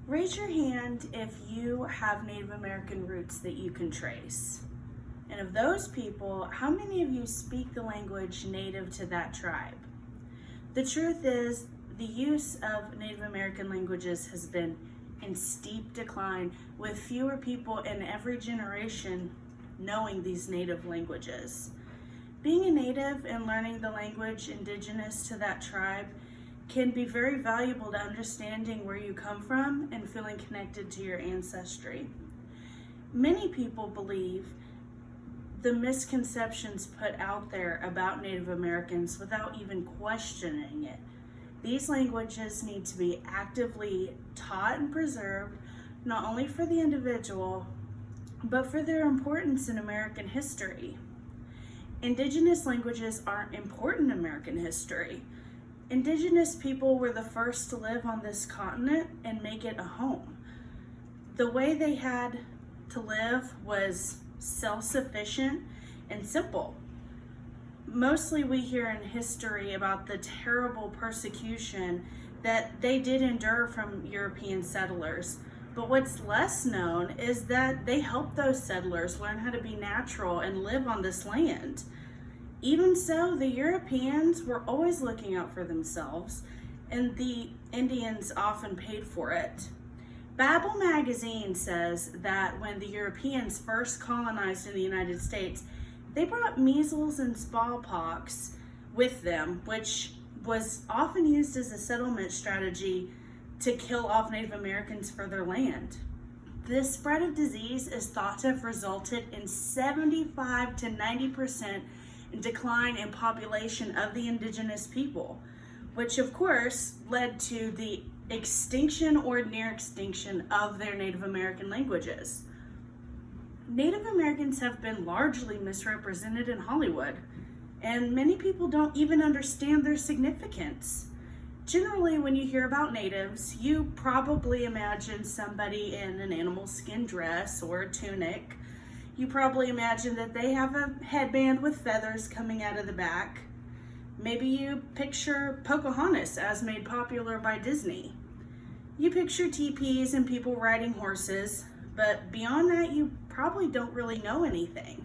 Raise your hand if you have Native American roots that you can trace. And of those people, how many of you speak the language native to that tribe? The truth is, the use of Native American languages has been in steep decline, with fewer people in every generation knowing these native languages. Being a native and learning the language indigenous to that tribe can be very valuable to understanding where you come from and feeling connected to your ancestry. Many people believe the misconceptions put out there about Native Americans without even questioning it. These languages need to be actively taught and preserved, not only for the individual, but for their importance in American history. Indigenous languages aren't important in American history. Indigenous people were the first to live on this continent and make it a home. The way they had to live was self-sufficient and simple. Mostly we hear in history about the terrible persecution that they did endure from European settlers. But what's less known is that they helped those settlers learn how to be natural and live on this land. Even so, the Europeans were always looking out for themselves, and the Indians often paid for it. Babel magazine says that when the Europeans first colonized in the United States, they brought measles and smallpox with them, which was often used as a settlement strategy to kill off Native Americans for their land. This spread of disease is thought to have resulted in 75 to 90% decline in population of the indigenous people, which of course led to the extinction or near extinction of their Native American languages. Native Americans have been largely misrepresented in Hollywood, and many people don't even understand their significance. Generally, when you hear about natives, you probably imagine somebody in an animal skin dress or a tunic. You probably imagine that they have a headband with feathers coming out of the back. Maybe you picture Pocahontas as made popular by Disney. You picture teepees and people riding horses, but beyond that, you probably don't really know anything.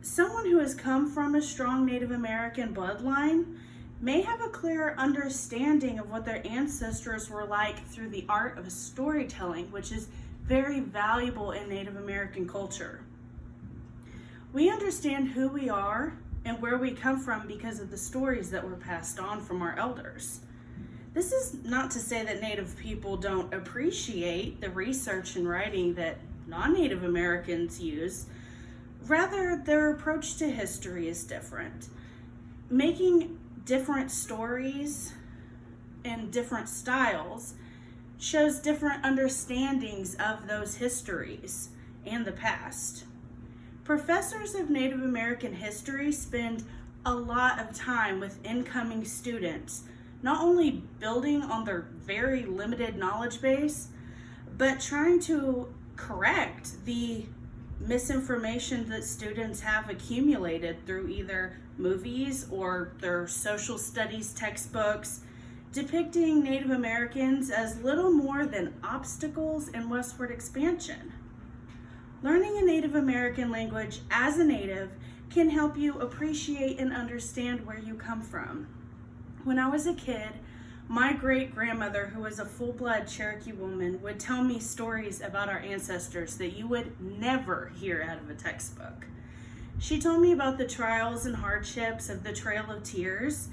Someone who has come from a strong Native American bloodline may have a clearer understanding of what their ancestors were like through the art of storytelling, which is very valuable in Native American culture. We understand who we are and where we come from because of the stories that were passed on from our elders. This is not to say that Native people don't appreciate the research and writing that non-Native Americans use. Rather, their approach to history is different. Making different stories and different styles shows different understandings of those histories and the past. Professors of Native American history spend a lot of time with incoming students, not only building on their very limited knowledge base, but trying to correct the misinformation that students have accumulated through either movies or their social studies textbooks, depicting Native Americans as little more than obstacles in westward expansion. Learning a Native American language as a native can help you appreciate and understand where you come from. When I was a kid, my great-grandmother, who was a full-blood Cherokee woman, would tell me stories about our ancestors that you would never hear out of a textbook. She told me about the trials and hardships of the Trail of Tears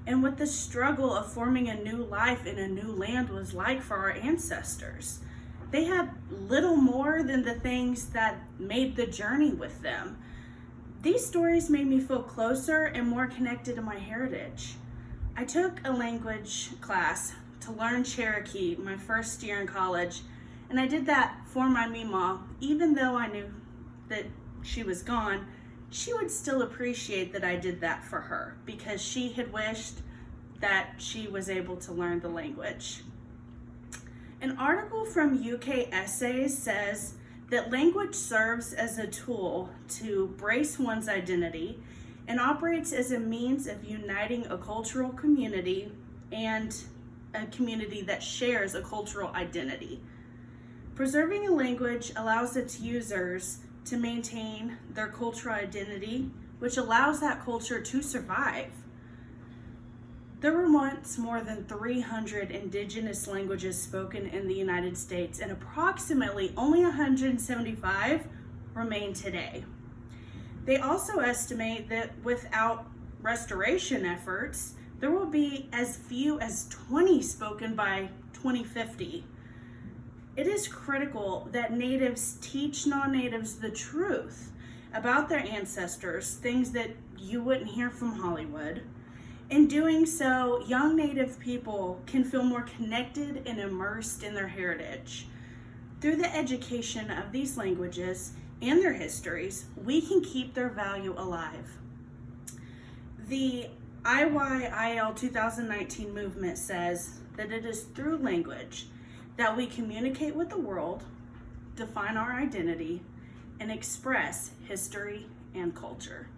and what the struggle of forming a new life in a new land was like for our ancestors. They had little more than the things that made the journey with them. These stories made me feel closer and more connected to my heritage. I took a language class to learn Cherokee my first year in college, and I did that for my Meemaw. Even though I knew that she was gone, she would still appreciate that I did that for her because she had wished that she was able to learn the language. An article from UK Essays says that language serves as a tool to brace one's identity and operates as a means of uniting a cultural community and a community that shares a cultural identity. Preserving a language allows its users to maintain their cultural identity, which allows that culture to survive. There were once more than 300 indigenous languages spoken in the United States, and approximately only 175 remain today. They also estimate that without restoration efforts, there will be as few as 20 spoken by 2050. It is critical that natives teach non-natives the truth about their ancestors, things that you wouldn't hear from Hollywood. In doing so, young Native people can feel more connected and immersed in their heritage. Through the education of these languages and their histories, we can keep their value alive. The IYIL 2019 movement says that it is through language that we communicate with the world, define our identity, and express history and culture.